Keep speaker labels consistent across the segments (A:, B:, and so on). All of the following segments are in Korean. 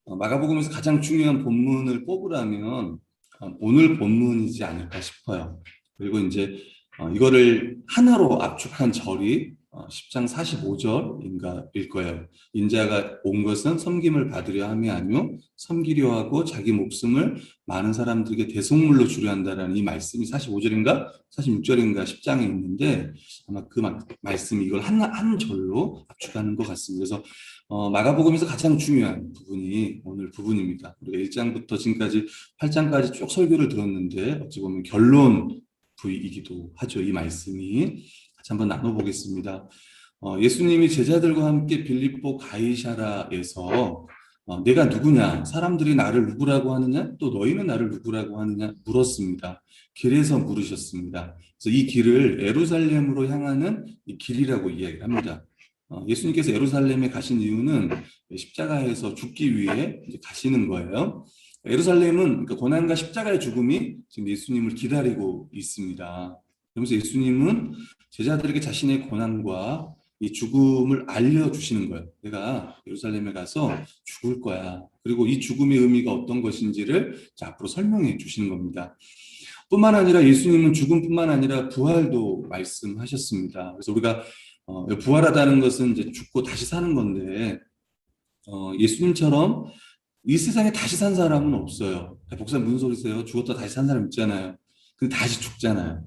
A: 마가복음에서 가장 중요한 본문을 뽑으라면 오늘 본문이지 않을까 싶어요. 그리고 이제 이거를 하나로 압축한 절이 10장 45절인가일 거예요. 인자가 온 것은 섬김을 받으려 함이 아니요 섬기려 하고 자기 목숨을 많은 사람들에게 대속물로 주려 한다라는 이 말씀이 45절인가 46절인가 10장에 있는데 아마 그 말씀이 이걸 한 절로 압축하는 것 같습니다. 그래서 마가복음에서 가장 중요한 부분이 오늘 부분입니다. 우리가 1장부터 지금까지 8장까지 쭉 설교를 들었는데 어찌 보면 결론 부이기도 하죠. 이 말씀이 같이 한번 나눠보겠습니다. 예수님이 제자들과 함께 빌립보 가이사라에서 내가 누구냐? 사람들이 나를 누구라고 하느냐? 또 너희는 나를 누구라고 하느냐? 물었습니다. 길에서 물으셨습니다. 그래서 이 길을 예루살렘으로 향하는 이 길이라고 이야기를 합니다. 예수님께서 예루살렘에 가신 이유는 십자가에서 죽기 위해 이제 가시는 거예요. 예루살렘은 그러니까 고난과 십자가의 죽음이 지금 예수님을 기다리고 있습니다. 그러면서 예수님은 제자들에게 자신의 고난과 이 죽음을 알려주시는 거예요. 내가 예루살렘에 가서 죽을 거야. 그리고 이 죽음의 의미가 어떤 것인지를 앞으로 설명해 주시는 겁니다. 뿐만 아니라 예수님은 죽음뿐만 아니라 부활도 말씀하셨습니다. 그래서 우리가 부활하다는 것은 이제 죽고 다시 사는 건데 예수님처럼 이 세상에 다시 산 사람은 없어요. 목사님 무슨 소리세요? 죽었다 다시 산 사람 있잖아요. 근데 다시 죽잖아요.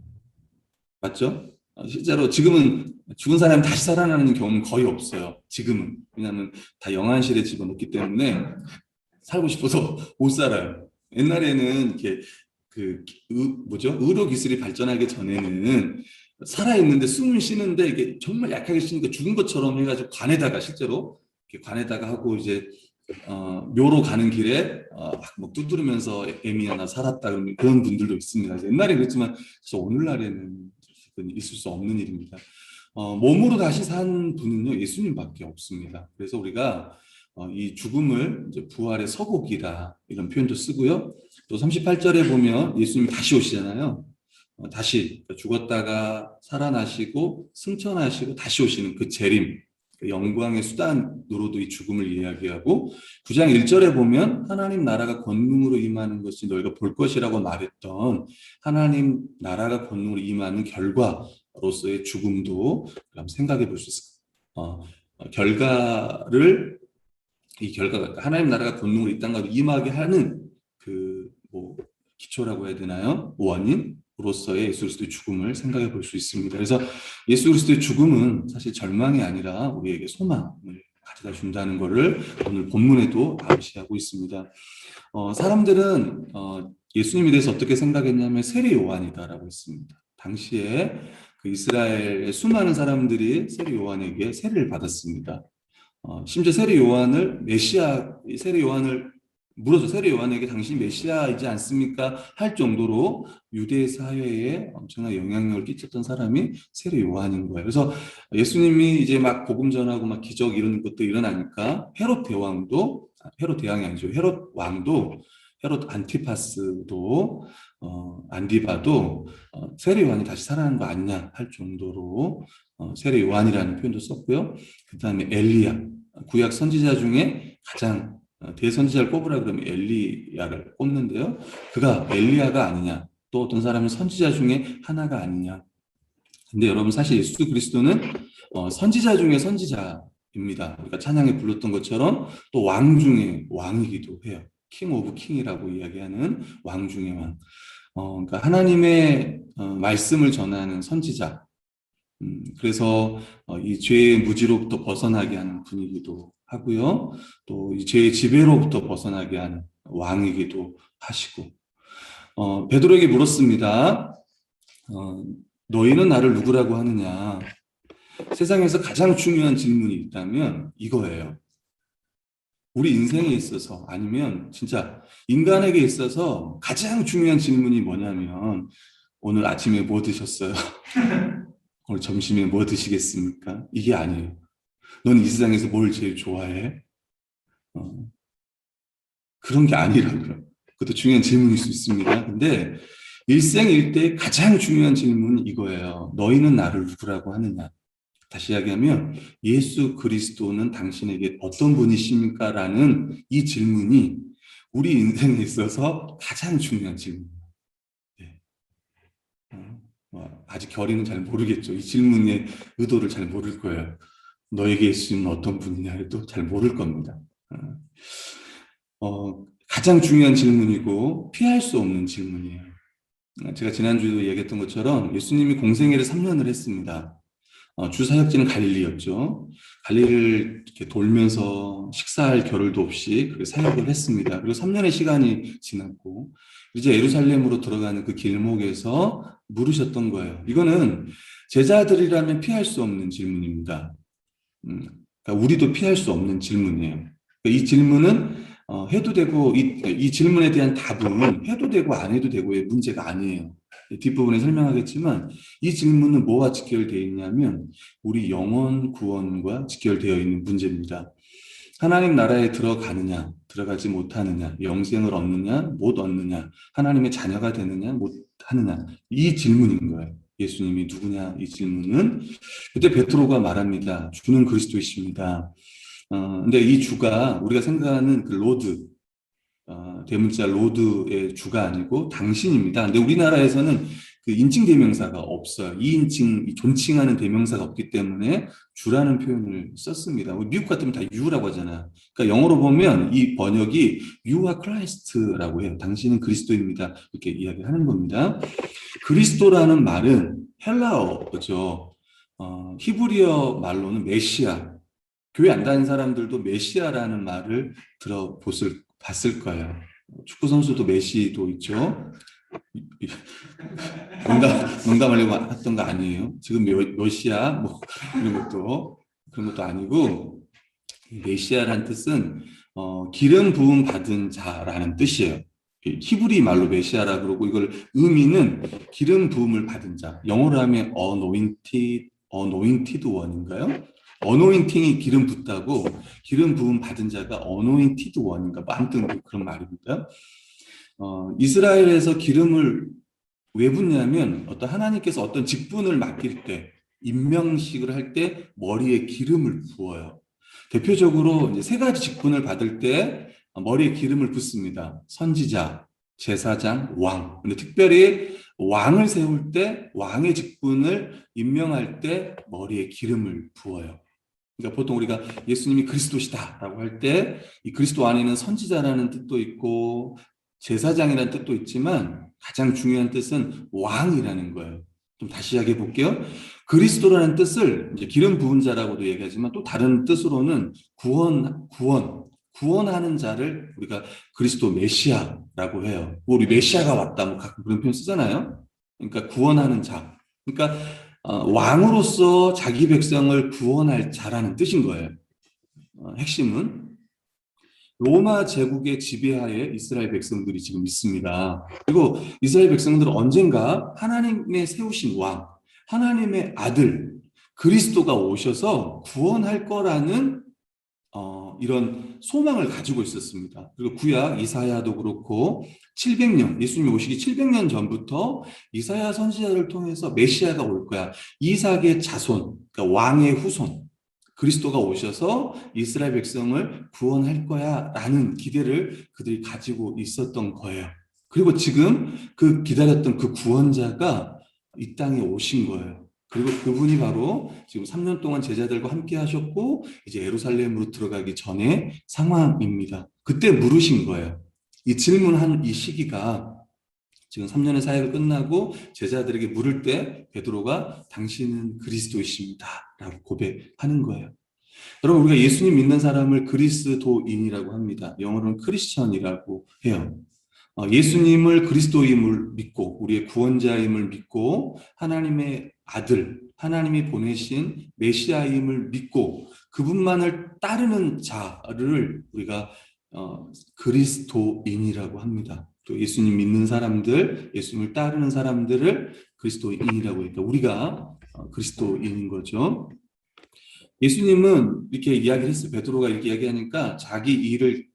A: 맞죠? 실제로 지금은 죽은 사람이 다시 살아나는 경우는 거의 없어요. 지금은. 왜냐하면 다 영안실에 집어넣기 때문에 살고 싶어서 못 살아요. 옛날에는 이렇게 의료 기술이 발전하기 전에는 살아있는데 숨을 쉬는데 이게 정말 약하게 쉬니까 죽은 것처럼 해가지고 관에다가 실제로 이렇게 관에다가 하고 이제 묘로 가는 길에 막 두드리면서 애미야 나 살았다 그런 분들도 있습니다. 옛날에 그랬지만 오늘날에는 있을 수 없는 일입니다. 몸으로 다시 산 분은요 예수님밖에 없습니다. 그래서 우리가 이 죽음을 이제 부활의 서곡이다 이런 표현도 쓰고요. 또 38절에 보면 예수님이 다시 오시잖아요. 다시 죽었다가 살아나시고 승천하시고 다시 오시는 그 재림, 그 영광의 수단으로도 이 죽음을 이야기하고 9장 1절에 보면 하나님 나라가 권능으로 임하는 것이 너희가 볼 것이라고 말했던 하나님 나라가 권능으로 임하는 결과로서의 죽음도 생각해 볼 수 있습니다. 이 결과가 하나님 나라가 권능으로 이 땅가로 임하게 하는 기초라고 해야 되나요? 원인으로서의 예수 그리스도의 죽음을 생각해 볼 수 있습니다. 그래서 예수 그리스도의 죽음은 사실 절망이 아니라 우리에게 소망을 가져다 준다는 것을 오늘 본문에도 암시하고 있습니다. 사람들은 예수님에 대해서 어떻게 생각했냐면 세례 요한이다라고 했습니다. 당시에 그 이스라엘의 수많은 사람들이 세례 요한에게 세례를 받았습니다. 심지어 세례 요한을 물어서 세례 요한에게 당신이 메시아이지 않습니까? 할 정도로 유대 사회에 엄청난 영향력을 끼쳤던 사람이 세례 요한인 거예요. 그래서 예수님이 이제 막 복음 전하고 막 기적 이런 것도 일어나니까 헤롯 대왕이 아니죠. 헤롯 안티파스도 안디바도 세례 요한이 다시 살아나는 거 아니냐 할 정도로 세례 요한이라는 표현도 썼고요. 그 다음에 엘리야, 구약 선지자 중에 가장 대선지자를 꼽으라 그러면 엘리야를 꼽는데요. 그가 엘리야가 아니냐, 또 어떤 사람은 선지자 중에 하나가 아니냐. 근데 여러분 사실 예수 그리스도는 선지자 중에 선지자입니다. 우리가 찬양에 불렀던 것처럼 또 왕 중에 왕이기도 해요. 킹 오브 킹이라고 이야기하는 왕 중의 왕. 그러니까 하나님의 말씀을 전하는 선지자. 그래서 이 죄의 무지로부터 벗어나게 하는 분이기도 하고요. 또 이 죄의 지배로부터 벗어나게 하는 왕이기도 하시고 베드로에게 물었습니다. 너희는 나를 누구라고 하느냐? 세상에서 가장 중요한 질문이 있다면 이거예요. 우리 인생에 있어서 아니면 진짜 인간에게 있어서 가장 중요한 질문이 뭐냐면 오늘 아침에 뭐 드셨어요? 오늘 점심에 뭐 드시겠습니까? 이게 아니에요. 넌 이 세상에서 뭘 제일 좋아해? 그런 게 아니라고요. 그것도 중요한 질문일 수 있습니다. 근데 일생일대의 가장 중요한 질문은 이거예요. 너희는 나를 누구라고 하느냐? 다시 이야기하면 예수 그리스도는 당신에게 어떤 분이십니까? 라는 이 질문이 우리 인생에 있어서 가장 중요한 질문입니다. 네. 아직 결의는 잘 모르겠죠. 이 질문의 의도를 잘 모를 거예요. 너에게 예수님은 어떤 분이냐 해도 잘 모를 겁니다. 가장 중요한 질문이고 피할 수 없는 질문이에요. 제가 지난주에도 얘기했던 것처럼 예수님이 공생애를 3년을 했습니다. 주 사역지는 갈릴리였죠. 갈릴리를 이렇게 돌면서 식사할 겨를도 없이 그렇게 사역을 했습니다. 그리고 3년의 시간이 지났고 이제 예루살렘으로 들어가는 그 길목에서 물으셨던 거예요. 이거는 제자들이라면 피할 수 없는 질문입니다. 그러니까 우리도 피할 수 없는 질문이에요. 그러니까 이 질문은 해도 되고 이 질문에 대한 답은 해도 되고 안 해도 되고의 문제가 아니에요. 뒷부분에 설명하겠지만 이 질문은 뭐와 직결되어 있냐면 우리 영혼 구원과 직결되어 있는 문제입니다. 하나님 나라에 들어가느냐, 들어가지 못하느냐, 영생을 얻느냐, 못 얻느냐, 하나님의 자녀가 되느냐, 못 하느냐, 이 질문인 거예요. 예수님이 누구냐, 이 질문은. 그때 베드로가 말합니다. 주는 그리스도이십니다. 근데 이 주가 우리가 생각하는 그 로드, 대문자 로드의 주가 아니고 당신입니다. 근데 우리나라에서는 그 인칭 대명사가 없어요. 이인칭, 존칭하는 대명사가 없기 때문에 주라는 표현을 썼습니다. 미국 같으면 다 you라고 하잖아요. 그러니까 영어로 보면 이 번역이 you are Christ라고 해요. 당신은 그리스도입니다. 이렇게 이야기하는 겁니다. 그리스도라는 말은 헬라어죠. 히브리어 말로는 메시아. 교회 안 다니는 사람들도 메시아라는 말을 봤을 거예요. 축구 선수도 메시도 있죠. 농담하려고 했던 거 아니에요. 지금 메시아 뭐 그런 것도 아니고 메시아라는 뜻은 기름 부음 받은 자라는 뜻이에요. 히브리 말로 메시아라 그러고 이걸 의미는 기름 부음을 받은 자. 영어로 하면 anointed one인가요? 어노인팅이 기름 붓다고 기름 부음 받은 자가 어노인티드 원인가 뭐 아무튼 그런 말입니다. 이스라엘에서 기름을 왜 붓냐면 하나님께서 어떤 직분을 맡길 때 임명식을 할 때 머리에 기름을 부어요. 대표적으로 이제 세 가지 직분을 받을 때 머리에 기름을 붓습니다. 선지자, 제사장, 왕. 근데 특별히 왕을 세울 때 왕의 직분을 임명할 때 머리에 기름을 부어요. 그러니까 보통 우리가 예수님이 그리스도시다라고 할 때 이 그리스도 안에는 선지자라는 뜻도 있고 제사장이라는 뜻도 있지만 가장 중요한 뜻은 왕이라는 거예요. 좀 다시 이야기해 볼게요. 그리스도라는 뜻을 이제 기름 부은 자라고도 얘기하지만 또 다른 뜻으로는 구원하는 자를 우리가 그리스도 메시아라고 해요. 우리 메시아가 왔다 뭐 가끔 그런 표현 쓰잖아요. 그러니까 구원하는 자. 그러니까 왕으로서 자기 백성을 구원할 자라는 뜻인 거예요. 핵심은 로마 제국의 지배하에 이스라엘 백성들이 지금 있습니다. 그리고 이스라엘 백성들은 언젠가 하나님의 세우신 왕, 하나님의 아들 그리스도가 오셔서 구원할 거라는 이런 소망을 가지고 있었습니다. 그리고 구약 이사야도 그렇고 700년, 예수님이 오시기 700년 전부터 이사야 선지자를 통해서 메시아가 올 거야. 이삭의 자손, 그러니까 왕의 후손, 그리스도가 오셔서 이스라엘 백성을 구원할 거야 라는 기대를 그들이 가지고 있었던 거예요. 그리고 지금 그 기다렸던 그 구원자가 이 땅에 오신 거예요. 그리고 그분이 바로 지금 3년 동안 제자들과 함께 하셨고 이제 예루살렘으로 들어가기 전의 상황입니다. 그때 물으신 거예요. 이 질문한 이 시기가 지금 3년의 사역을 끝나고 제자들에게 물을 때 베드로가 당신은 그리스도이십니다 라고 고백하는 거예요. 여러분 우리가 예수님 믿는 사람을 그리스도인이라고 합니다. 영어로는 크리스천이라고 해요. 예수님을 그리스도임을 믿고 우리의 구원자임을 믿고 하나님의 아들, 하나님이 보내신 메시아임을 믿고 그분만을 따르는 자를 우리가 그리스도인이라고 합니다. 또 예수님 믿는 사람들, 예수님을 따르는 사람들을 그리스도인이라고 하니까 우리가 그리스도인인 거죠. 예수님은 이렇게 이야기를 했어요. 베드로가 이렇게 이야기하니까 자기 일을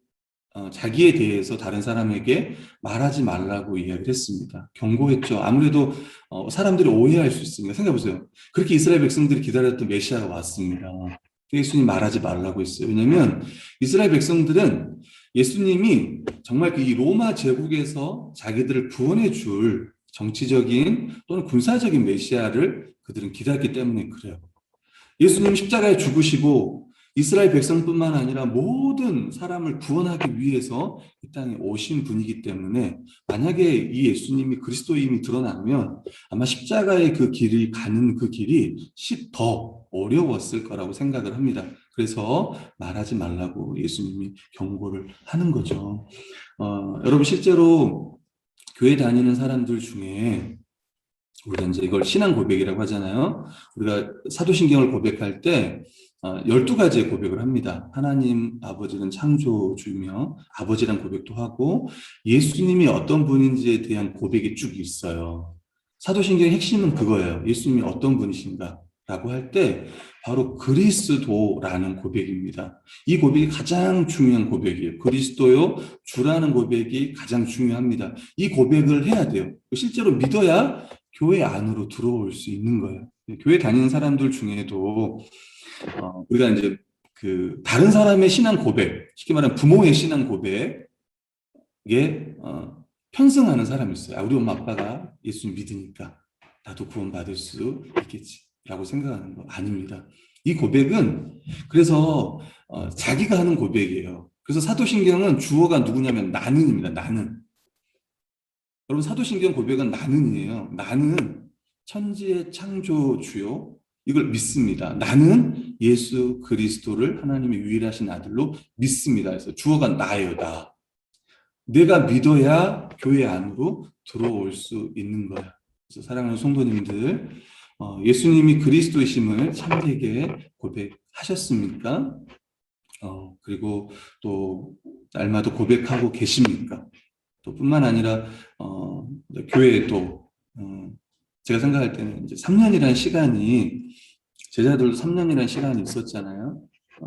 A: 자기에 대해서 다른 사람에게 말하지 말라고 이야기를 했습니다. 경고했죠. 아무래도 사람들이 오해할 수 있습니다. 생각해보세요. 그렇게 이스라엘 백성들이 기다렸던 메시아가 왔습니다. 예수님 말하지 말라고 했어요. 왜냐하면 이스라엘 백성들은 예수님이 정말 이 로마 제국에서 자기들을 구원해 줄 정치적인 또는 군사적인 메시아를 그들은 기다렸기 때문에 그래요. 예수님 십자가에 죽으시고 이스라엘 백성뿐만 아니라 모든 사람을 구원하기 위해서 이 땅에 오신 분이기 때문에 만약에 이 예수님이 그리스도임이 드러나면 아마 십자가의 그 길이 가는 그 길이 더 어려웠을 거라고 생각을 합니다. 그래서 말하지 말라고 예수님이 경고를 하는 거죠. 여러분 실제로 교회 다니는 사람들 중에 우리가 이제 이걸 신앙 고백이라고 하잖아요. 우리가 사도신경을 고백할 때 12가지의 고백을 합니다. 하나님 아버지는 창조주며 아버지란 고백도 하고 예수님이 어떤 분인지에 대한 고백이 쭉 있어요. 사도신경의 핵심은 그거예요. 예수님이 어떤 분이신가? 라고 할 때 바로 그리스도라는 고백입니다. 이 고백이 가장 중요한 고백이에요. 그리스도요 주라는 고백이 가장 중요합니다. 이 고백을 해야 돼요. 실제로 믿어야 교회 안으로 들어올 수 있는 거예요. 교회 다니는 사람들 중에도 우리가 이제 그 다른 사람의 신앙 고백, 쉽게 말하면 부모의 신앙 고백에 편승하는 사람이 있어요. 우리 엄마 아빠가 예수님 믿으니까 나도 구원받을 수 있겠지라고 생각하는 거 아닙니다. 이 고백은 그래서 자기가 하는 고백이에요. 그래서 사도신경은 주어가 누구냐면 나는입니다. 나는. 여러분 사도신경 고백은 나는이에요. 나는 천지의 창조주요. 이걸 믿습니다. 나는 예수 그리스도를 하나님의 유일하신 아들로 믿습니다. 그래서 주어가 나예요. 나. 내가 믿어야 교회 안으로 들어올 수 있는 거야. 그래서 사랑하는 성도님들, 예수님이 그리스도이심을 참되게 고백하셨습니까? 그리고 또 날마다 고백하고 계십니까? 또 뿐만 아니라 교회에도 제가 생각할 때는 이제 3년이라는 시간이 제자들도 3년이라는 시간이 있었잖아요.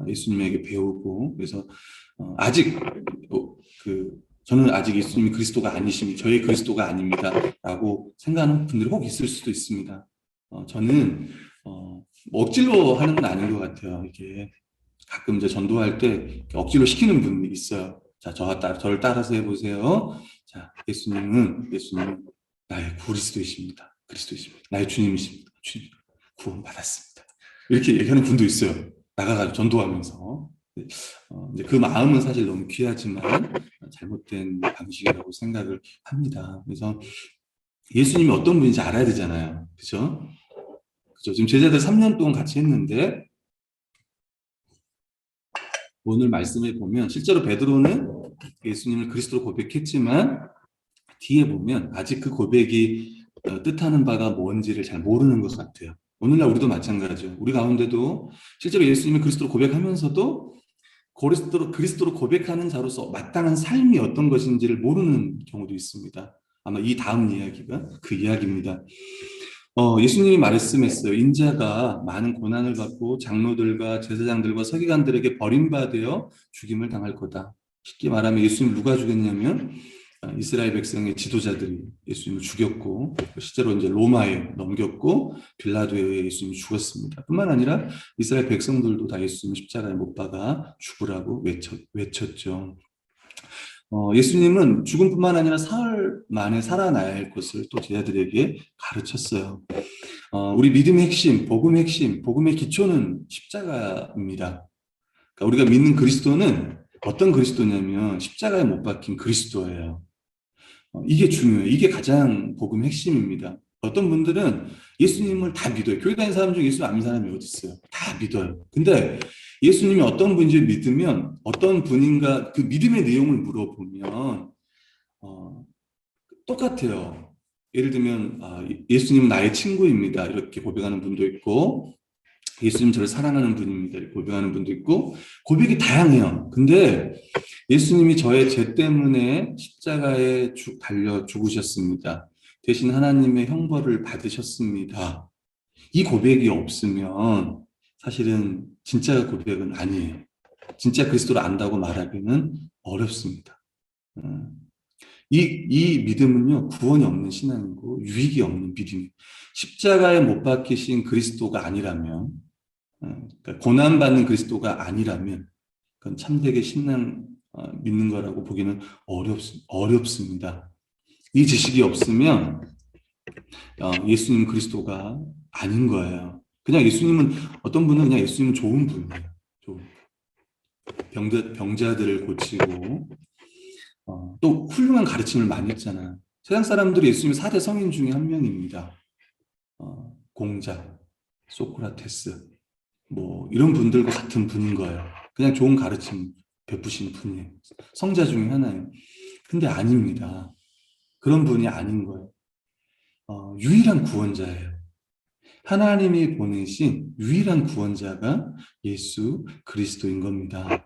A: 예수님에게 배우고 그래서 아직 저는 아직 예수님이 그리스도가 아니시니 저의 그리스도가 아닙니다라고 생각하는 분들이 혹 있을 수도 있습니다. 저는 억지로 하는 건 아닌 것 같아요. 이게 가끔 이제 전도할 때 억지로 시키는 분이 있어요. 자, 저를 따라서 해보세요. 자, 예수님 나의 그리스도이십니다. 그리스도이십니다. 나의 주님이십니다. 주님, 구원받았습니다. 이렇게 얘기하는 분도 있어요. 나가가지고 전도하면서. 이제 그 마음은 사실 너무 귀하지만 잘못된 방식이라고 생각을 합니다. 그래서 예수님이 어떤 분인지 알아야 되잖아요. 그죠? 그죠? 지금 제자들 3년 동안 같이 했는데 오늘 말씀을 보면 실제로 베드로는 예수님을 그리스도로 고백했지만 뒤에 보면 아직 그 고백이 뜻하는 바가 뭔지를 잘 모르는 것 같아요. 오늘날 우리도 마찬가지죠. 우리 가운데도 실제로 예수님을 그리스도로 고백하면서도 그리스도로 고백하는 자로서 마땅한 삶이 어떤 것인지를 모르는 경우도 있습니다. 아마 이 다음 이야기가 그 이야기입니다. 예수님이 말씀했어요. 인자가 많은 고난을 받고 장로들과 제사장들과 서기관들에게 버림받아 죽임을 당할 거다. 쉽게 말하면 예수님 누가 죽였냐면 이스라엘 백성의 지도자들이 예수님을 죽였고 실제로 이제 로마에 넘겼고 빌라도에 의해 예수님이 죽었습니다. 뿐만 아니라 이스라엘 백성들도 다 예수님 십자가에 못 박아 죽으라고 외쳤죠. 예수님은 죽음뿐만 아니라 사흘 만에 살아나야 할 것을 또 제자들에게 가르쳤어요. 우리 믿음의 핵심, 복음의 핵심, 복음의 기초는 십자가입니다. 그러니까 우리가 믿는 그리스도는 어떤 그리스도냐면 십자가에 못 박힌 그리스도예요. 이게 중요해요. 이게 가장 복음 핵심입니다. 어떤 분들은 예수님을 다 믿어요. 교회 다니는 사람 중에 예수님 안 믿는 사람이 어디 있어요? 다 믿어요. 근데 예수님이 어떤 분인지 믿으면 어떤 분인가 그 믿음의 내용을 물어보면 똑같아요. 예를 들면 예수님은 나의 친구입니다. 이렇게 고백하는 분도 있고 예수님 저를 사랑하는 분입니다. 이렇게 고백하는 분도 있고 고백이 다양해요. 근데 예수님이 저의 죄 때문에 십자가에 달려 죽으셨습니다. 대신 하나님의 형벌을 받으셨습니다. 이 고백이 없으면 사실은 진짜 고백은 아니에요. 진짜 그리스도를 안다고 말하기는 어렵습니다. 이 믿음은요, 구원이 없는 신앙이고 유익이 없는 믿음이에요. 십자가에 못 박히신 그리스도가 아니라면, 그러니까 고난받는 그리스도가 아니라면, 그건 참되게 신앙 믿는 거라고 보기는 어렵습니다. 이 지식이 없으면 예수님 그리스도가 아닌 거예요. 그냥 예수님은, 어떤 분은 그냥 예수님은 좋은 분이에요. 좋은. 병자들을 고치고, 또 훌륭한 가르침을 많이 했잖아. 세상 사람들이 예수님 4대 성인 중에 한 명입니다. 공자, 소크라테스, 뭐 이런 분들과 같은 분인 거예요. 그냥 좋은 가르침 베푸신 분이에요. 성자 중에 하나예요. 근데 아닙니다. 그런 분이 아닌 거예요. 유일한 구원자예요. 하나님이 보내신 유일한 구원자가 예수 그리스도인 겁니다.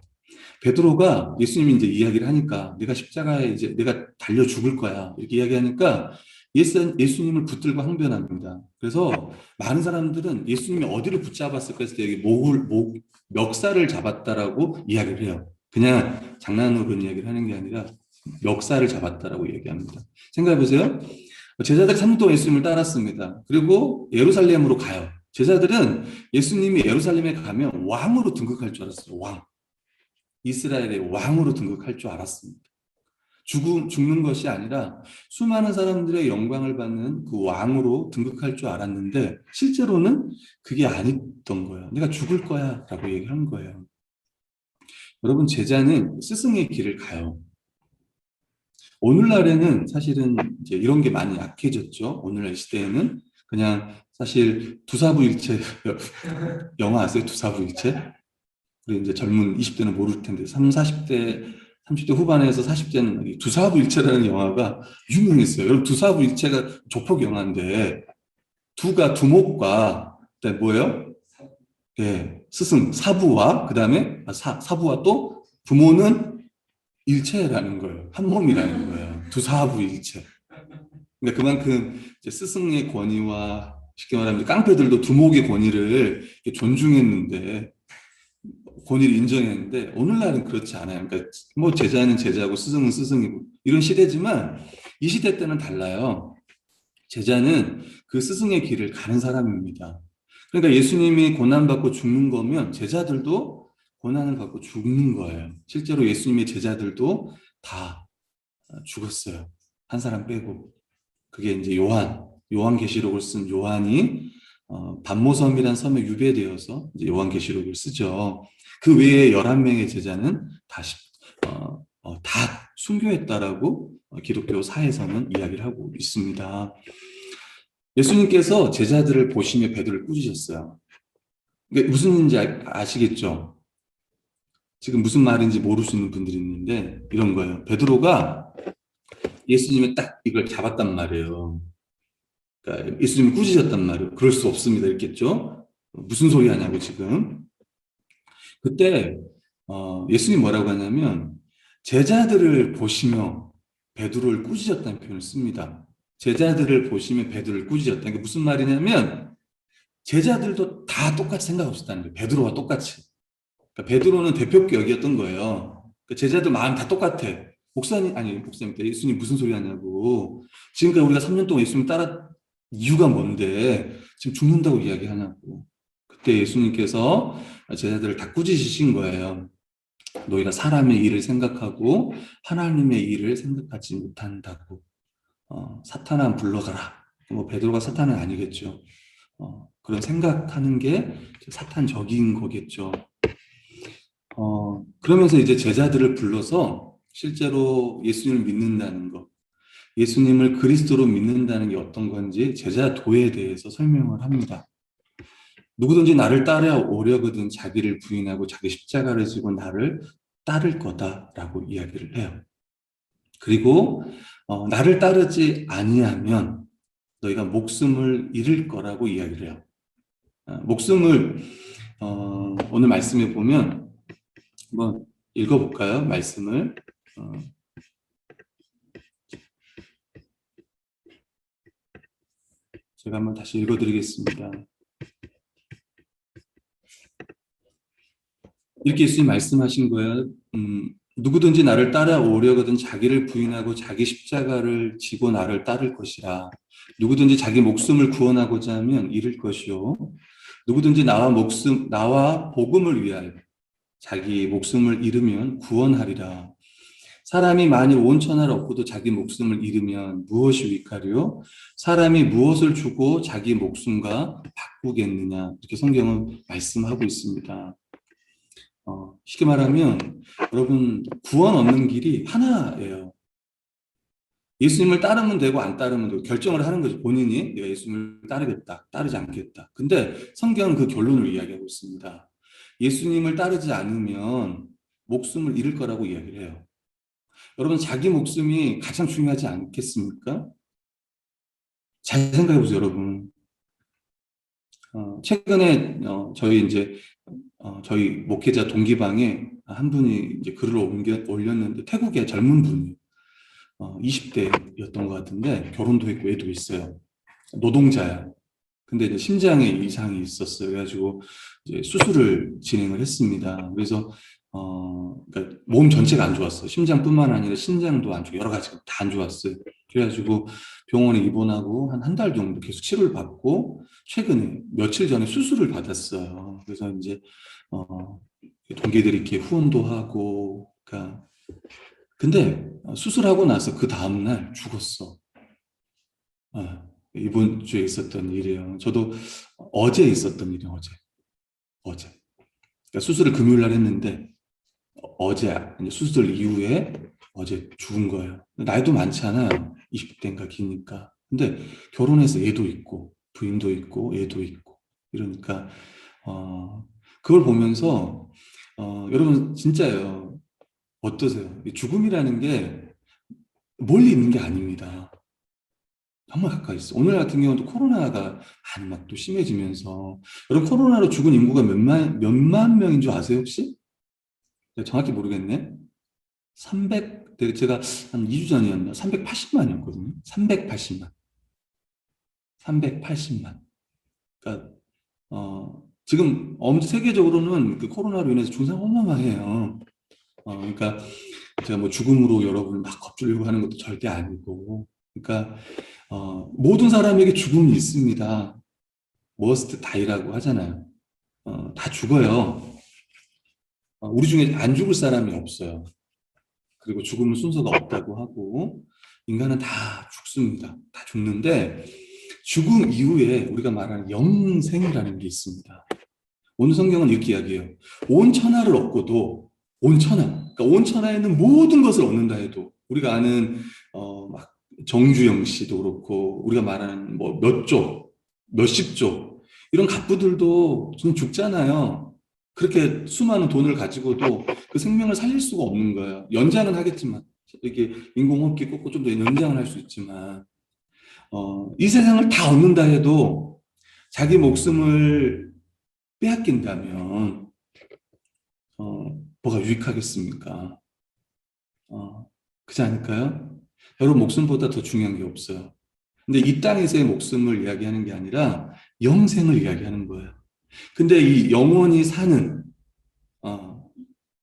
A: 베드로가 예수님이 이제 이야기를 하니까 내가 십자가에 이제 내가 달려 죽을 거야 이렇게 이야기하니까 예수님을 붙들고 항변합니다. 그래서 많은 사람들은 예수님이 어디를 붙잡았을까 해서 여기 멱살을 잡았다라고 이야기를 해요. 그냥 장난으로 그런 이야기를 하는 게 아니라 멱살을 잡았다라고 얘기합니다. 생각해 보세요. 제자들이 3년 동안 예수님을 따랐습니다. 그리고 예루살렘으로 가요. 제자들은 예수님이 예루살렘에 가면 왕으로 등극할 줄 알았어요. 왕. 이스라엘의 왕으로 등극할 줄 알았습니다. 죽는 것이 아니라 수많은 사람들의 영광을 받는 그 왕으로 등극할 줄 알았는데 실제로는 그게 아니던 거예요. 내가 죽을 거야 라고 얘기한 거예요. 여러분, 제자는 스승의 길을 가요. 오늘날에는 사실은 이제 이런 게 많이 약해졌죠. 오늘날 시대에는 그냥 사실 두사부일체 영화 아세요? 두사부일체? 우리 이제 젊은 20대는 모를 텐데 30대 후반에서 40대는 두사부일체라는 영화가 유명했어요. 여러분, 두사부일체가 조폭 영화인데 두목과 그다음에 뭐예요? 예, 스승 사부와 그다음에 사부와 또 부모는 일체라는 거예요. 한 몸이라는 거예요. 두사부일체. 그러니까 그만큼 이제 스승의 권위와 쉽게 말하면 깡패들도 두목의 권위를 존중했는데 권위를 인정했는데 오늘날은 그렇지 않아요. 그러니까 뭐 제자는 제자고 스승은 스승이고 이런 시대지만 이 시대 때는 달라요. 제자는 그 스승의 길을 가는 사람입니다. 그러니까 예수님이 고난받고 죽는 거면 제자들도 고난을 받고 죽는 거예요. 실제로 예수님의 제자들도 다 죽었어요. 한 사람 빼고. 그게 이제 요한계시록을 쓴 요한이 반모섬이라는 섬에 유배되어서 이제 요한계시록을 쓰죠. 그 외에 11명의 제자는 다 순교했다라고 기독교 사에서는 이야기를 하고 있습니다. 예수님께서 제자들을 보시며 베드로를 꾸짖으셨어요. 이게 무슨 일인지 아시겠죠? 지금 무슨 말인지 모르시는 분들이 있는데 이런 거예요. 베드로가 예수님이 딱 이걸 잡았단 말이에요. 그러니까 예수님이 꾸짖었단 말이에요. 그럴 수 없습니다. 이랬겠죠? 무슨 소리 하냐고 지금. 그때 예수님 뭐라고 하냐면 제자들을 보시며 베드로를 꾸짖었다는 표현을 씁니다. 제자들을 보시며 베드로를 꾸짖었다. 그러니까 무슨 말이냐면 제자들도 다 똑같이 생각 없었다는 거예요. 베드로와 똑같이. 그러니까 베드로는 대표격이었던 거예요. 그러니까 제자들 마음 다 똑같아. 목사님 때 예수님 무슨 소리 하냐고. 지금까지 우리가 3년 동안 예수님 따라 이유가 뭔데 지금 죽는다고 이야기하냐고. 그때 예수님께서 제자들을 다 꾸짖으신 거예요. 너희가 사람의 일을 생각하고 하나님의 일을 생각하지 못한다고. 사탄아 불러가라. 뭐 베드로가 사탄은 아니겠죠. 그런 생각하는 게 사탄적인 거겠죠. 그러면서 이제 제자들을 불러서 실제로 예수님을 믿는다는 것, 예수님을 그리스도로 믿는다는 게 어떤 건지 제자도에 대해서 설명을 합니다. 누구든지 나를 따라오려거든 자기를 부인하고 자기 십자가를 지고 나를 따를 거다라고 이야기를 해요. 그리고 나를 따르지 아니하면 너희가 목숨을 잃을 거라고 이야기를 해요. 목숨을 오늘 말씀에 보면 한번 읽어볼까요? 말씀을 제가 한번 다시 읽어드리겠습니다. 이렇게 예수님 말씀하신 거예요. 누구든지 나를 따라오려거든 자기를 부인하고 자기 십자가를 지고 나를 따를 것이라. 누구든지 자기 목숨을 구원하고자 하면 잃을 것이요. 누구든지 나와 복음을 위하여 자기 목숨을 잃으면 구원하리라. 사람이 만일 온 천하를 얻고도 자기 목숨을 잃으면 무엇이 유익하리요? 사람이 무엇을 주고 자기 목숨과 바꾸겠느냐? 이렇게 성경은 말씀하고 있습니다. 쉽게 말하면 여러분 구원 얻는 길이 하나예요. 예수님을 따르면 되고 안 따르면 되고 결정을 하는 거죠. 본인이 내가 예수님을 따르겠다, 따르지 않겠다. 근데 성경은 그 결론을 이야기하고 있습니다. 예수님을 따르지 않으면 목숨을 잃을 거라고 이야기를 해요. 여러분 자기 목숨이 가장 중요하지 않겠습니까? 잘 생각해 보세요, 여러분. 최근에 저희 목회자 동기방에 한 분이 이제 글을 올렸는데 태국의 젊은 분이 20대였던 것 같은데 결혼도 했고 애도 있어요. 노동자야. 근데 이제 심장에 이상이 있었어요. 그래가지고 이제 수술을 진행을 했습니다. 그래서 그러니까 몸 전체가 안 좋았어요. 심장뿐만 아니라 신장도 안 좋고 여러 가지가 다 안 좋았어요. 그래가지고 병원에 입원하고 한 달 정도 계속 치료를 받고 최근에 며칠 전에 수술을 받았어요. 그래서 이제 동기들이 이렇게 후원도 하고, 그러니까 근데 수술하고 나서 그 다음날 죽었어. 이번 주에 있었던 일이에요. 저도 어제 있었던 일이에요. 어제. 그러니까 수술을 금요일 날 했는데 어제 이제 수술 이후에 어제 죽은 거예요. 나이도 많지 않아요. 20대인가 기니까. 근데 결혼해서 애도 있고 부인도 있고 애도 있고 이러니까 그걸 보면서 여러분 진짜요. 어떠세요? 이 죽음이라는 게 멀리 있는 게 아닙니다. 정말 가까이 있어. 오늘 같은 경우도 코로나가 많이 막 또 심해지면서 여러분 코로나로 죽은 인구가 몇만 명인 줄 아세요 혹시? 네, 정확히 모르겠네. 제가 한 2주 전이었나? 380만이었거든요. 380만. 380만. 그러니까 지금 세계적으로는 그 코로나로 인해서 중상 어마어마해요. 그러니까 제가 뭐 죽음으로 여러분을 막 겁주려고 하는 것도 절대 아니고, 그러니까 모든 사람에게 죽음이 있습니다. must die라고 하잖아요. 다 죽어요. 우리 중에 안 죽을 사람이 없어요. 그리고 죽음은 순서가 없다고 하고, 인간은 다 죽습니다. 다 죽는데, 죽음 이후에 우리가 말하는 영생이라는 게 있습니다. 오늘 성경은 이렇게 이야기해요. 온 천하를 얻고도, 온 천하, 그러니까 온 천하에 있는 모든 것을 얻는다 해도, 우리가 아는, 막, 정주영 씨도 그렇고, 우리가 말하는 뭐 몇 조, 몇십 조, 이런 갑부들도 좀 죽잖아요. 그렇게 수많은 돈을 가지고도 그 생명을 살릴 수가 없는 거예요. 연장은 하겠지만, 이렇게 인공호흡기 꽂고 좀 더 연장을 할 수 있지만, 이 세상을 다 얻는다 해도 자기 목숨을 빼앗긴다면, 뭐가 유익하겠습니까? 그렇지 않을까요? 여러분 목숨보다 더 중요한 게 없어요. 근데 이 땅에서의 목숨을 이야기하는 게 아니라 영생을 이야기하는 거예요. 근데 어,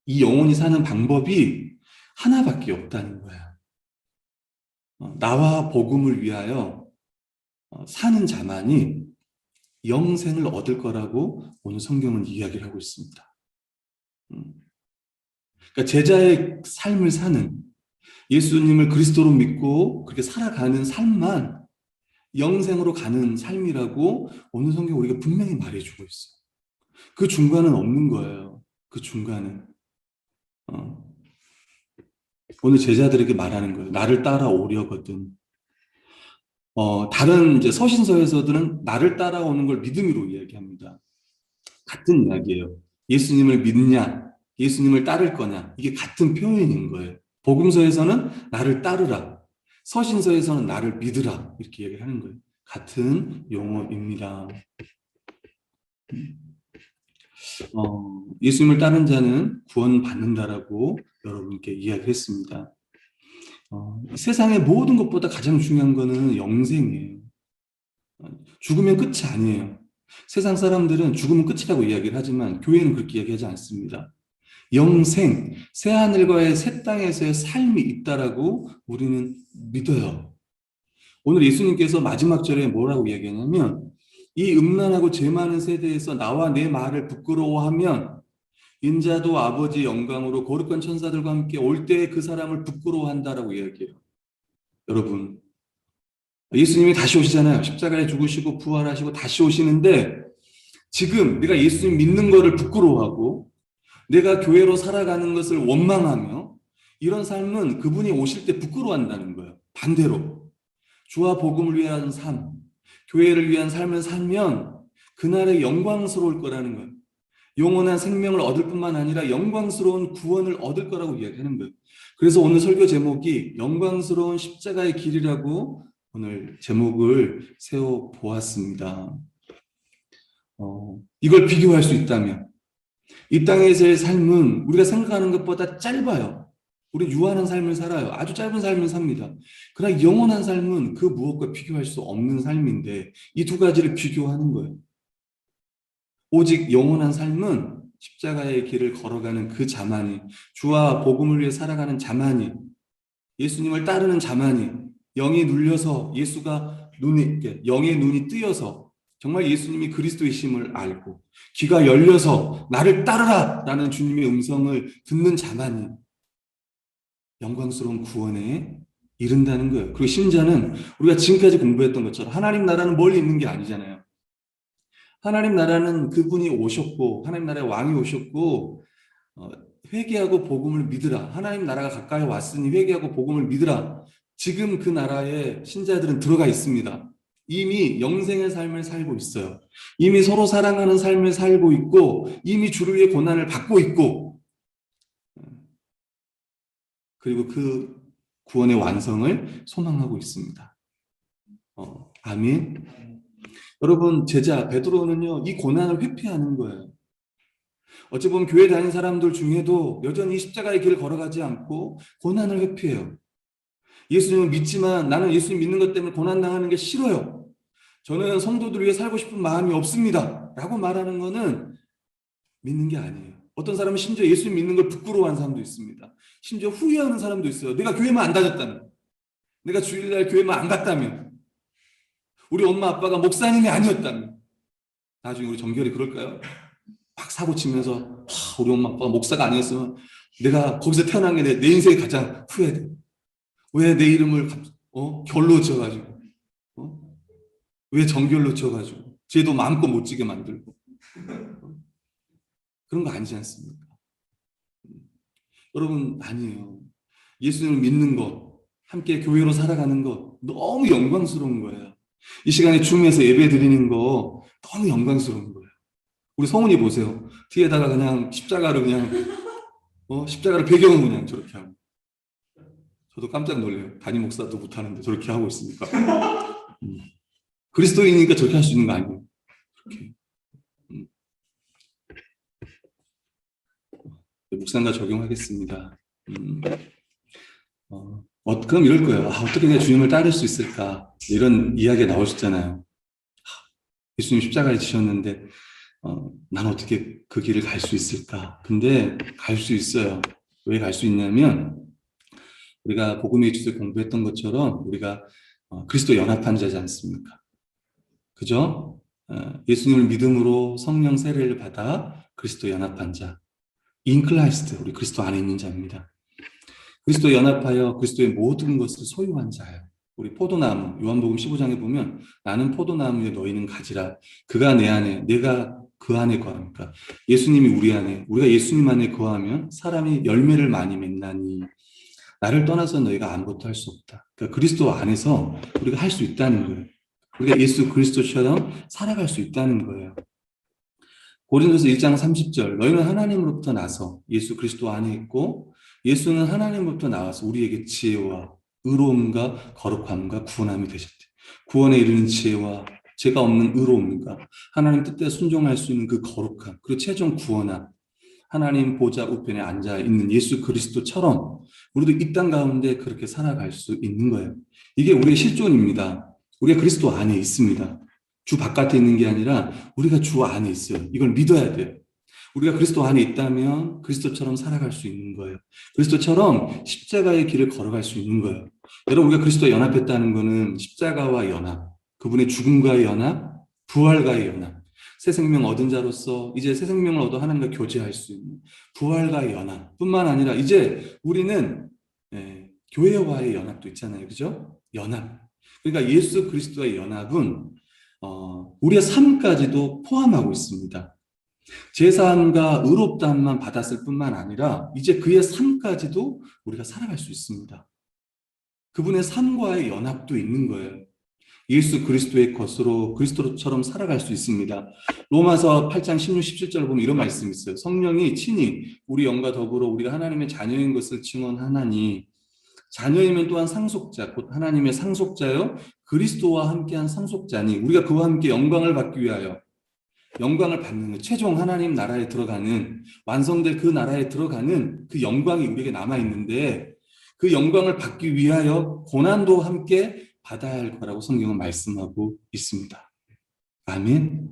A: 이 영혼이 사는 방법이 하나밖에 없다는 거예요. 나와 복음을 위하여 사는 자만이 영생을 얻을 거라고 오늘 성경은 이야기를 하고 있습니다. 그러니까 제자의 삶을 사는 예수님을 그리스도로 믿고 그렇게 살아가는 삶만 영생으로 가는 삶이라고 오늘 성경 우리가 분명히 말해주고 있어요. 그 중간은 없는 거예요. 그 중간은. 오늘 제자들에게 말하는 거예요. 나를 따라오려거든. 다른 이제 서신서에서들은 나를 따라오는 걸 믿음으로 이야기합니다. 같은 이야기예요. 예수님을 믿냐, 예수님을 따를 거냐, 이게 같은 표현인 거예요. 복음서에서는 나를 따르라, 서신서에서는 나를 믿으라 이렇게 얘기를 하는 거예요. 같은 용어입니다. 예수님을 따른 자는 구원받는다라고 여러분께 이야기했습니다. 세상의 모든 것보다 가장 중요한 거는 영생이에요. 죽으면 끝이 아니에요. 세상 사람들은 죽으면 끝이라고 이야기를 하지만 교회는 그렇게 이야기하지 않습니다. 영생, 새하늘과의 새 땅에서의 삶이 있다라고 우리는 믿어요. 오늘 예수님께서 마지막 절에 뭐라고 이야기하냐면 이 음란하고 죄 많은 세대에서 나와 내 말을 부끄러워하면 인자도 아버지 영광으로 거룩한 천사들과 함께 올 때에 그 사람을 부끄러워한다라고 이야기해요. 여러분, 예수님이 다시 오시잖아요. 십자가에 죽으시고 부활하시고 다시 오시는데 지금 내가 예수님 믿는 거를 부끄러워하고 내가 교회로 살아가는 것을 원망하며 이런 삶은 그분이 오실 때 부끄러워한다는 거예요. 반대로 주와 복음을 위한 삶, 교회를 위한 삶을 살면 그날에 영광스러울 거라는 거예요. 영원한 생명을 얻을 뿐만 아니라 영광스러운 구원을 얻을 거라고 이야기하는 거예요. 그래서 오늘 설교 제목이 영광스러운 십자가의 길이라고 오늘 제목을 세워 보았습니다. 이걸 비교할 수 있다면 이 땅에서의 삶은 우리가 생각하는 것보다 짧아요. 우리 유한한 삶을 살아요. 아주 짧은 삶을 삽니다. 그러나 영원한 삶은 그 무엇과 비교할 수 없는 삶인데 이 두 가지를 비교하는 거예요. 오직 영원한 삶은 십자가의 길을 걸어가는 그 자만이, 주와 복음을 위해 살아가는 자만이, 예수님을 따르는 자만이, 영이 눌려서 영의 눈이 뜨여서 정말 예수님이 그리스도이심을 알고 귀가 열려서 나를 따르라 라는 주님의 음성을 듣는 자만이 영광스러운 구원에 이른다는 거예요. 그리고 심지어는 우리가 지금까지 공부했던 것처럼 하나님 나라는 멀리 있는 게 아니잖아요. 하나님 나라는 그분이 오셨고 하나님 나라의 왕이 오셨고 회개하고 복음을 믿으라. 하나님 나라가 가까이 왔으니 회개하고 복음을 믿으라. 지금 그 나라에 신자들은 들어가 있습니다. 이미 영생의 삶을 살고 있어요. 이미 서로 사랑하는 삶을 살고 있고 이미 주를 위해 고난을 받고 있고 그리고 그 구원의 완성을 소망하고 있습니다. 아멘. 여러분 제자 베드로는요 이 고난을 회피하는 거예요. 어찌 보면 교회 다니는 사람들 중에도 여전히 십자가의 길을 걸어가지 않고 고난을 회피해요. 예수님을 믿지만 나는 예수님 믿는 것 때문에 고난당하는 게 싫어요. 저는 성도들 위해 살고 싶은 마음이 없습니다. 라고 말하는 거는 믿는 게 아니에요. 어떤 사람은 심지어 예수님 믿는 걸 부끄러워하는 사람도 있습니다. 심지어 후회하는 사람도 있어요. 내가 교회만 안 다녔다면, 내가 주일날 교회만 안 갔다면, 우리 엄마 아빠가 목사님이 아니었다면 나중에 우리 정결이 그럴까요? 막 사고 치면서 우리 엄마 아빠가 목사가 아니었으면 내가 거기서 태어난 게 내 인생에 가장 후회돼. 왜 내 이름을 결로 지어가지고 왜 정결로 지어가지고 쟤도 마음껏 못 지게 만들고 그런 거 아니지 않습니까? 여러분 아니에요. 예수님을 믿는 것 함께 교회로 살아가는 것 너무 영광스러운 거예요. 이 시간에 줌에서 예배 드리는 거 너무 영광스러운 거예요. 우리 성훈이 보세요. 뒤에다가 그냥 십자가를 배경을 그냥 저렇게 하고. 저도 깜짝 놀래요. 담임 목사도 못하는데 저렇게 하고 있으니까. 그리스도인이니까 저렇게 할 수 있는 거 아니에요? 그렇게. 묵상과 적용하겠습니다. 그럼 이럴 거예요. 어떻게 내가 주님을 따를 수 있을까? 이런 이야기가 나올 수 있잖아요. 예수님 십자가에 지셨는데 난 어떻게 그 길을 갈 수 있을까? 근데 갈 수 있어요. 왜 갈 수 있냐면 우리가 복음의 주제 공부했던 것처럼 우리가 그리스도 연합한 자지 않습니까? 그죠? 예수님을 믿음으로 성령 세례를 받아 그리스도 연합한 자. 인클라이스트, 우리 그리스도 안에 있는 자입니다. 그리스도 연합하여 그리스도의 모든 것을 소유한 자예요. 우리 포도나무, 요한복음 15장에 보면 나는 포도나무에 너희는 가지라. 그가 내 안에, 내가 그 안에 거하니까. 예수님이 우리 안에, 우리가 예수님 안에 거하면 사람이 열매를 많이 맺나니 나를 떠나서 너희가 아무것도 할 수 없다. 그러니까 그리스도 안에서 우리가 할 수 있다는 거예요. 우리가 예수 그리스도처럼 살아갈 수 있다는 거예요. 고린도서 1장 30절 너희는 하나님으로부터 나서 예수 그리스도 안에 있고 예수는 하나님으로부터 나와서 우리에게 지혜와 의로움과 거룩함과 구원함이 되셨대. 구원에 이르는 지혜와 죄가 없는 의로움과 하나님 뜻대로 순종할 수 있는 그 거룩함 그리고 최종 구원함 하나님 보좌 우편에 앉아 있는 예수 그리스도처럼 우리도 이 땅 가운데 그렇게 살아갈 수 있는 거예요. 이게 우리의 실존입니다. 우리가 그리스도 안에 있습니다. 주 바깥에 있는 게 아니라 우리가 주 안에 있어요. 이걸 믿어야 돼요. 우리가 그리스도 안에 있다면 그리스도처럼 살아갈 수 있는 거예요. 그리스도처럼 십자가의 길을 걸어갈 수 있는 거예요. 여러분, 우리가 그리스도와 연합했다는 것은 십자가와 연합, 그분의 죽음과의 연합, 부활과의 연합, 새 생명 얻은 자로서 이제 새 생명을 얻어 하나님과 교제할 수 있는 부활과의 연합 뿐만 아니라 이제 우리는 교회와의 연합도 있잖아요. 그죠? 연합. 그러니까 예수 그리스도와의 연합은 우리의 삶까지도 포함하고 있습니다. 제사함과 의롭다함만 받았을 뿐만 아니라 이제 그의 삶까지도 우리가 살아갈 수 있습니다. 그분의 삶과의 연합도 있는 거예요. 예수 그리스도의 것으로 그리스도처럼 살아갈 수 있습니다. 로마서 8장 16, 17절 보면 이런 말씀이 있어요. 성령이 친히 우리 영과 더불어 우리가 하나님의 자녀인 것을 증언하나니 자녀이면 또한 상속자, 곧 하나님의 상속자요 그리스도와 함께한 상속자니 우리가 그와 함께 영광을 받기 위하여 영광을 받는 최종 하나님 나라에 들어가는 완성될 그 나라에 들어가는 그 영광이 우리에게 남아있는데 그 영광을 받기 위하여 고난도 함께 받아야 할 거라고 성경은 말씀하고 있습니다. 아멘.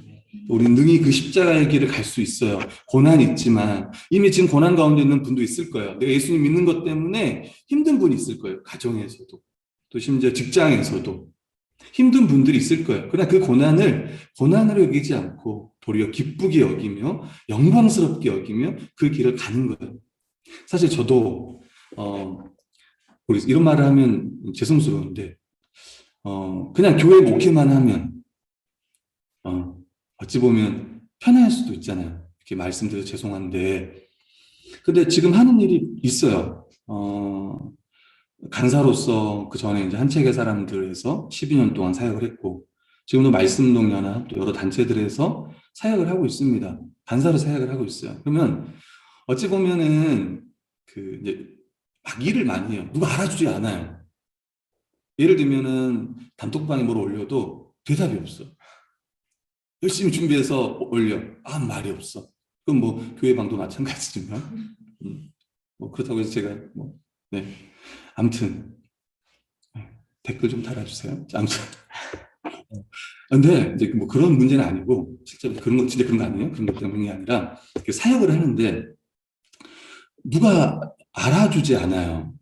A: 우리는 능히 그 십자가의 길을 갈 수 있어요. 고난이 있지만 이미 지금 고난 가운데 있는 분도 있을 거예요. 내가 예수님 믿는 것 때문에 힘든 분이 있을 거예요. 가정에서도 또 심지어 직장에서도 힘든 분들이 있을 거예요. 그러나 그 고난을 고난으로 여기지 않고 도리어 기쁘게 여기며 영광스럽게 여기며 그 길을 가는 거예요. 사실 저도 우리 이런 말을 하면 죄송스러운데 그냥 교회 목회만 하면 어찌 보면 편할 수도 있잖아요. 이렇게 말씀드려서 죄송한데 근데 지금 하는 일이 있어요. 간사로서 그 전에 이제 한책의 사람들에서 12년 동안 사역을 했고 지금도 말씀동연합 또 여러 단체들에서 사역을 하고 있습니다. 간사로 사역을 하고 있어요. 그러면 어찌 보면은 그 이제 막 일을 많이 해요. 누가 알아주지 않아요. 예를 들면은 단톡방에 뭘 올려도 대답이 없어. 열심히 준비해서 올려. 아무 말이 없어. 그럼 뭐 교회방도 마찬가지지만 뭐 그렇다고 해서 제가 네. 아무튼 댓글 좀 달아주세요. 아무튼 근데 이제 뭐 그런 문제는 아니고 실제로 그런 거 진짜 그런 거 아니에요. 그런 것 때문이 아니라 사역을 하는데 누가 알아주지 않아요.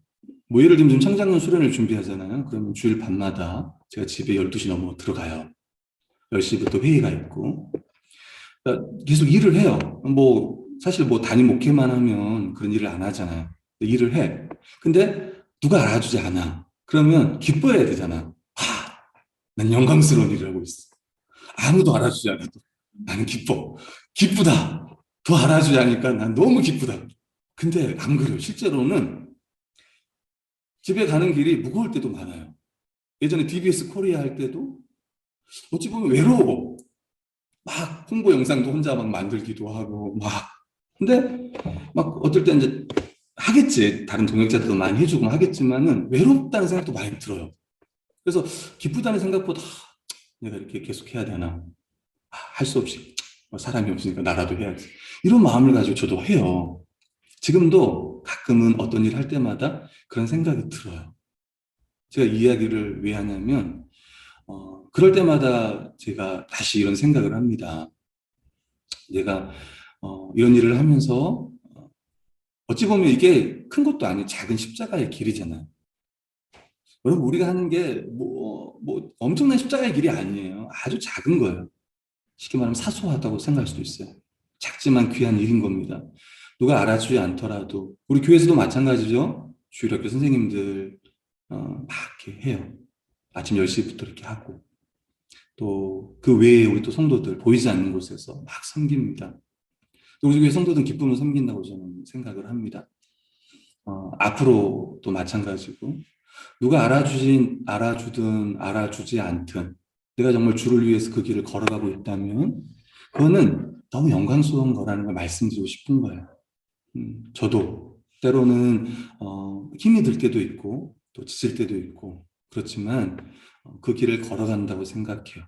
A: 뭐 예를 들면 지금 청장년 수련을 준비하잖아요. 그러면 주일 밤마다 제가 집에 12시 넘어 들어가요. 10시부터 회의가 있고 그러니까 계속 일을 해요. 뭐 사실 뭐 담임 목회만 하면 그런 일을 안 하잖아요. 일을 해. 근데 누가 알아주지 않아. 그러면 기뻐해야 되잖아. 난 영광스러운 일을 하고 있어. 아무도 알아주지 않아도 나는 기뻐. 기쁘다. 더 알아주지 않으니까 난 너무 기쁘다. 근데 안 그래요. 실제로는 집에 가는 길이 무거울 때도 많아요. 예전에 DBS 코리아 할 때도 어찌 보면 외로워. 막 홍보 영상도 혼자 막 만들기도 하고 막. 근데 막 어떨 때 이제 하겠지. 다른 동역자들도 많이 해주고 하겠지만은 외롭다는 생각도 많이 들어요. 그래서 기쁘다는 생각보다 내가 이렇게 계속 해야 되나? 할 수 없이 사람이 없으니까 나라도 해야지. 이런 마음을 가지고 저도 해요. 지금도 가끔은 어떤 일 할 때마다 그런 생각이 들어요. 제가 이 이야기를 왜 하냐면 그럴 때마다 제가 다시 이런 생각을 합니다. 내가 이런 일을 하면서 어찌 보면 이게 큰 것도 아니고 작은 십자가의 길이잖아요. 여러분 우리가 하는 게 뭐 엄청난 십자가의 길이 아니에요. 아주 작은 거예요. 쉽게 말하면 사소하다고 생각할 수도 있어요. 작지만 귀한 일인 겁니다. 누가 알아주지 않더라도 우리 교회에서도 마찬가지죠. 주일학교 선생님들 막 이렇게 해요. 아침 10시부터 이렇게 하고 또 그 외에 우리 또 성도들 보이지 않는 곳에서 막 섬깁니다. 우리 교회 성도들은 기쁨을 섬긴다고 저는 생각을 합니다. 앞으로 또 마찬가지고 누가 알아주든 알아주지 않든 내가 정말 주를 위해서 그 길을 걸어가고 있다면 그거는 너무 영광스러운 거라는 걸 말씀드리고 싶은 거예요. 저도 때로는 힘이 들 때도 있고 또 지칠 때도 있고 그렇지만 그 길을 걸어간다고 생각해요.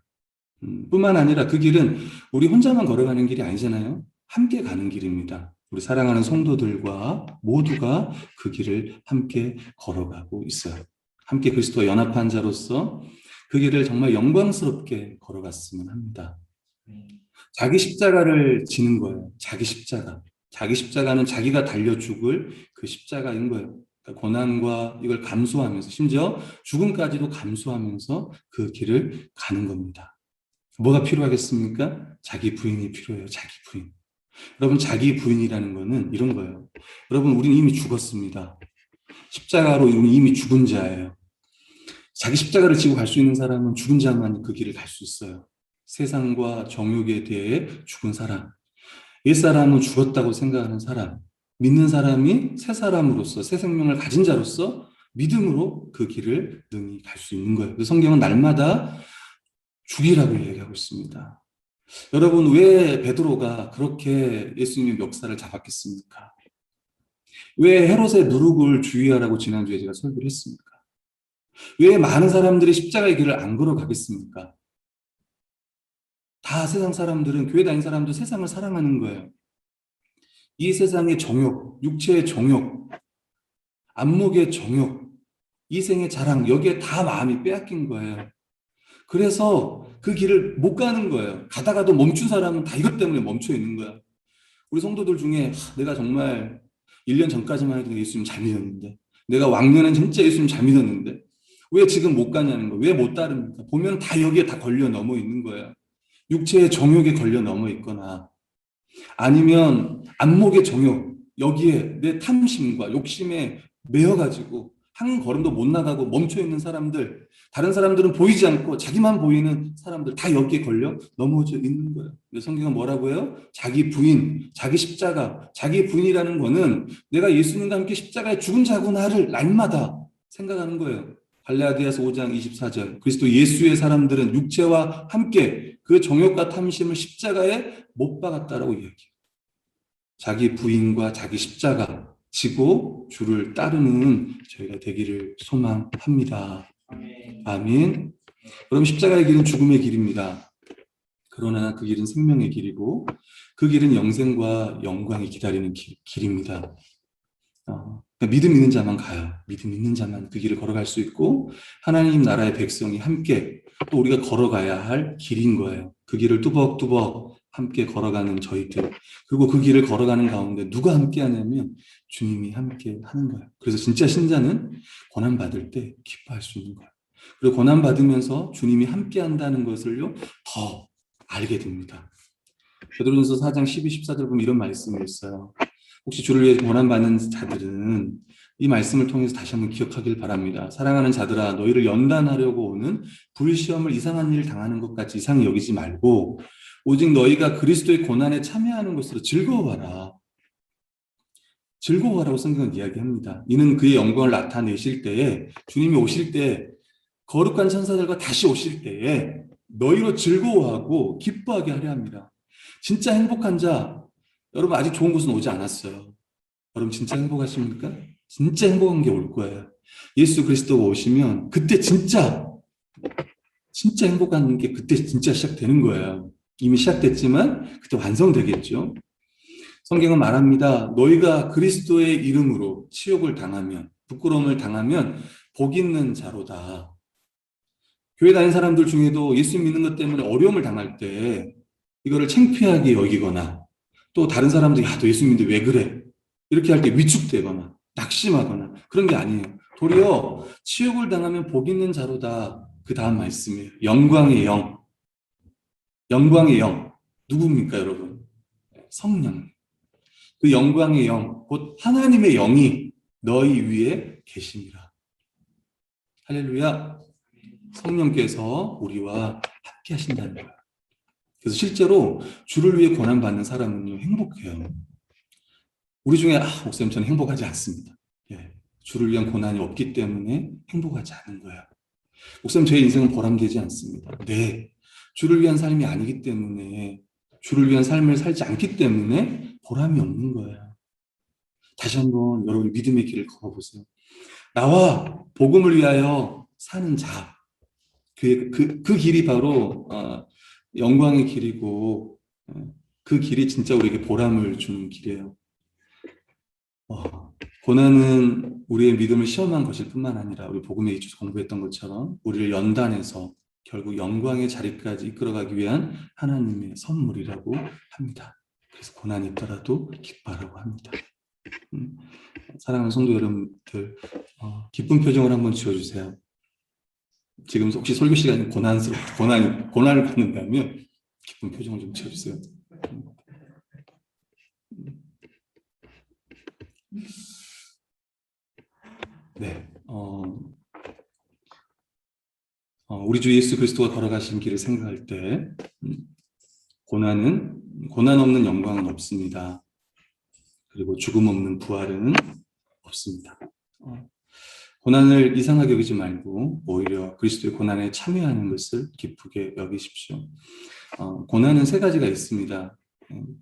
A: 뿐만 아니라 그 길은 우리 혼자만 걸어가는 길이 아니잖아요. 함께 가는 길입니다. 우리 사랑하는 성도들과 모두가 그 길을 함께 걸어가고 있어요. 함께 그리스도와 연합한 자로서 그 길을 정말 영광스럽게 걸어갔으면 합니다. 자기 십자가를 지는 거예요. 자기 십자가. 자기 십자가는 자기가 달려 죽을 그 십자가인 거예요. 그러니까 고난과 이걸 감수하면서 심지어 죽음까지도 감수하면서 그 길을 가는 겁니다. 뭐가 필요하겠습니까? 자기 부인이 필요해요. 자기 부인. 여러분 자기 부인이라는 거는 이런 거예요. 여러분 우리는 이미 죽었습니다. 십자가로 우리 이미 죽은 자예요. 자기 십자가를 지고 갈 수 있는 사람은 죽은 자만 그 길을 갈 수 있어요. 세상과 정욕에 대해 죽은 사람. 옛사람은 죽었다고 생각하는 사람. 믿는 사람이 새 사람으로서 새 생명을 가진 자로서 믿음으로 그 길을 능히 갈 수 있는 거예요. 그래서 성경은 날마다 죽이라고 얘기하고 있습니다. 여러분 왜 베드로가 그렇게 예수님의 멱살을 잡았겠습니까? 왜 헤롯의 누룩을 주의하라고 지난주에 제가 설교를 했습니까? 왜 많은 사람들이 십자가의 길을 안 걸어가겠습니까? 다 세상 사람들은, 교회 다니는 사람도 세상을 사랑하는 거예요. 이 세상의 정욕, 육체의 정욕, 안목의 정욕, 이생의 자랑, 여기에 다 마음이 빼앗긴 거예요. 그래서 그 길을 못 가는 거예요. 가다가도 멈춘 사람은 다 이것 때문에 멈춰 있는 거야. 우리 성도들 중에 내가 정말 1년 전까지만 해도 예수님 잘 믿었는데, 내가 왕년엔 진짜 예수님 잘 믿었는데 왜 지금 못 가냐는 거예요. 왜 못 따릅니까? 보면 다 여기에 다 걸려 넘어 있는 거예요. 육체의 정욕에 걸려 넘어 있거나 아니면 안목의 정욕, 여기에 내 탐심과 욕심에 매여가지고 한 걸음도 못 나가고 멈춰 있는 사람들, 다른 사람들은 보이지 않고 자기만 보이는 사람들 다 여기에 걸려 넘어져 있는 거예요. 근데 성경은 뭐라고 해요? 자기 부인, 자기 십자가, 자기 부인이라는 거는 내가 예수님과 함께 십자가에 죽은 자구나를 날마다 생각하는 거예요. 갈라디아서 5장 24절, 그리스도 예수의 사람들은 육체와 함께 그 정욕과 탐심을 십자가에 못 박았다라고 이야기해요. 자기 부인과 자기 십자가 지고 주를 따르는 저희가 되기를 소망합니다. 아멘. 그럼 십자가의 길은 죽음의 길입니다. 그러나 그 길은 생명의 길이고 그 길은 영생과 영광이 기다리는 길입니다. 그러니까 믿음 있는 자만 가요. 믿음 있는 자만 그 길을 걸어갈 수 있고 하나님 나라의 백성이 함께 또 우리가 걸어가야 할 길인 거예요. 그 길을 뚜벅뚜벅 함께 걸어가는 저희들. 그리고 그 길을 걸어가는 가운데 누가 함께 하냐면 주님이 함께 하는 거예요. 그래서 진짜 신자는 고난받을 때 기뻐할 수 있는 거예요. 그리고 고난받으면서 주님이 함께 한다는 것을요 더 알게 됩니다. 베드로전서 4장 12, 14절 보면 이런 말씀이 있어요. 혹시 주를 위해 고난받는 자들은 이 말씀을 통해서 다시 한번 기억하길 바랍니다. 사랑하는 자들아, 너희를 연단하려고 오는 불시험을 이상한 일 당하는 것 같이 이상히 여기지 말고 오직 너희가 그리스도의 고난에 참여하는 것으로 즐거워하라. 즐거워하라고 성경은 이야기합니다. 이는 그의 영광을 나타내실 때에 주님이 오실 때 거룩한 천사들과 다시 오실 때에 너희로 즐거워하고 기뻐하게 하려 합니다. 진짜 행복한 자, 여러분 아직 좋은 곳은 오지 않았어요. 여러분 진짜 행복하십니까? 진짜 행복한 게 올 거예요. 예수 그리스도가 오시면 그때 진짜 행복한 게 그때 진짜 시작되는 거예요. 이미 시작됐지만 그때 완성되겠죠. 성경은 말합니다. 너희가 그리스도의 이름으로 치욕을 당하면, 부끄러움을 당하면 복 있는 자로다. 교회 다니는 사람들 중에도 예수 믿는 것 때문에 어려움을 당할 때 이거를 창피하게 여기거나 또 다른 사람들이 야, 너 예수 믿는데 왜 그래? 이렇게 할 때 위축되거나 낙심하거나 그런 게 아니에요. 도리어 치욕을 당하면 복 있는 자로다. 그 다음 말씀이에요. 영광의 영. 영광의 영. 누굽니까 여러분? 성령. 그 영광의 영, 곧 하나님의 영이 너희 위에 계십니다. 할렐루야. 성령께서 우리와 함께 하신다는 거예요. 그래서 실제로 주를 위해 고난받는 사람은요, 행복해요. 우리 중에, 목사님, 저는 행복하지 않습니다. 예, 주를 위한 고난이 없기 때문에 행복하지 않은 거예요. 목사님, 제 인생은 보람되지 않습니다. 네, 주를 위한 삶이 아니기 때문에, 주를 위한 삶을 살지 않기 때문에 보람이 없는 거예요. 다시 한번 여러분 믿음의 길을 걸어보세요. 나와 복음을 위하여 사는 자. 그 길이 바로 영광의 길이고 그 길이 진짜 우리에게 보람을 주는 길이에요. 고난은 우리의 믿음을 시험한 것일 뿐만 아니라 우리 복음의 기초에서 공부했던 것처럼 우리를 연단해서 결국 영광의 자리까지 이끌어가기 위한 하나님의 선물이라고 합니다. 그래서 고난이 있더라도 기뻐하라고 합니다. 사랑하는 성도 여러분들, 기쁜 표정을 한번 지어주세요. 지금 혹시 설교 시간이 고난을 받는다면 기쁜 표정을 좀 지어주세요. 네, 우리 주 예수 그리스도가 걸어가신 길을 생각할 때 고난 없는 영광은 없습니다. 그리고 죽음 없는 부활은 없습니다. 고난을 이상하게 여기지 말고 오히려 그리스도의 고난에 참여하는 것을 기쁘게 여기십시오. 고난은 세 가지가 있습니다.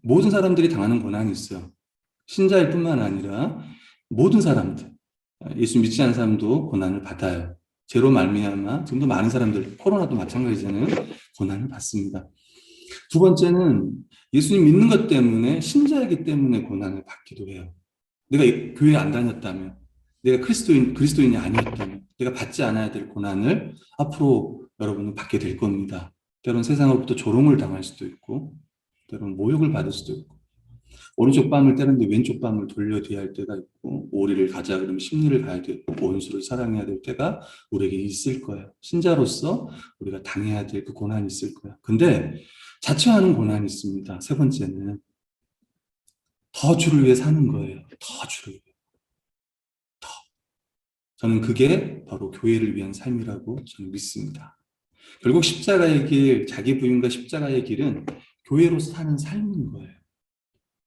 A: 모든 사람들이 당하는 고난이 있어요. 신자일 뿐만 아니라 모든 사람들, 예수 믿지 않는 사람도 고난을 받아요. 죄로 말미암아 좀 더 많은 사람들, 코로나도 마찬가지잖아요. 고난을 받습니다. 두 번째는 예수님 믿는 것 때문에, 신자이기 때문에 고난을 받기도 해요. 내가 교회 안 다녔다면, 내가 그리스도인이 아니었다면, 내가 받지 않아야 될 고난을 앞으로 여러분은 받게 될 겁니다. 때로는 세상으로부터 조롱을 당할 수도 있고, 때로는 모욕을 받을 수도 있고, 오른쪽 뺨을 때는데 왼쪽 뺨을 돌려대야 할 때가 있고, 오리를 가자 그러면 십리를 가야 되고, 원수를 사랑해야 될 때가 우리에게 있을 거예요. 신자로서 우리가 당해야 될 그 고난이 있을 거예요. 근데 자처하는 고난이 있습니다. 세 번째는 더 주를 위해 사는 거예요. 더 주를 위해. 저는 그게 바로 교회를 위한 삶이라고 저는 믿습니다. 결국 십자가의 길, 자기 부인과 십자가의 길은 교회로 사는 삶인 거예요.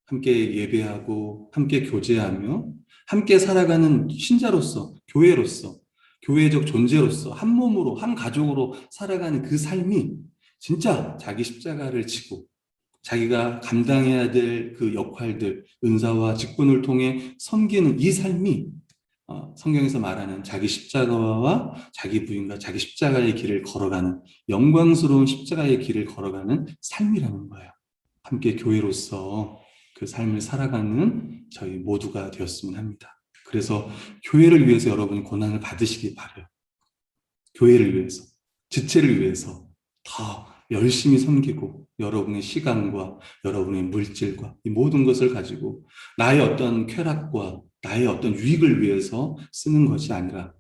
A: 함께 예배하고 함께 교제하며 함께 살아가는 신자로서, 교회로서, 교회적 존재로서 한 몸으로, 한 가족으로 살아가는 그 삶이 진짜 자기 십자가를 지고 자기가 감당해야 될 그 역할들, 은사와 직분을 통해 섬기는 이 삶이 성경에서 말하는 자기 십자가와 자기 부인과 자기 십자가의 길을 걸어가는, 영광스러운 십자가의 길을 걸어가는 삶이라는 거예요. 함께 교회로서 그 삶을 살아가는 저희 모두가 되었으면 합니다. 그래서 교회를 위해서 여러분이 고난을 받으시기 바라요. 교회를 위해서, 지체를 위해서 더 열심히 섬기고 여러분의 시간과 여러분의 물질과 이 모든 것을 가지고 나의 어떤 쾌락과 나의 어떤 유익을 위해서 쓰는 것이 아니라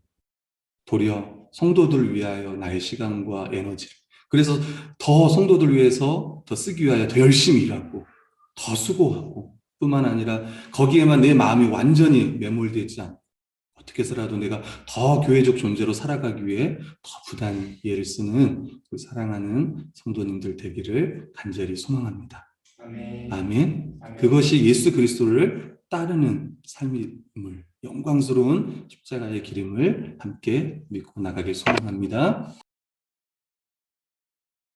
A: 도리어 성도들을 위하여 나의 시간과 에너지를, 그래서 더 성도들 위해서 더 쓰기 위하여 더 열심히 일하고 더 수고하고, 뿐만 아니라 거기에만 내 마음이 완전히 매몰되지 않고 어떻게 해서라도 내가 더 교회적 존재로 살아가기 위해 더 부단히 애를 쓰는 그 사랑하는 성도님들 되기를 간절히 소망합니다. 아멘. 아멘. 그것이 예수 그리스도를 따르는 삶임을, 영광스러운 십자가의 길임을 함께 믿고 나가길 소망합니다.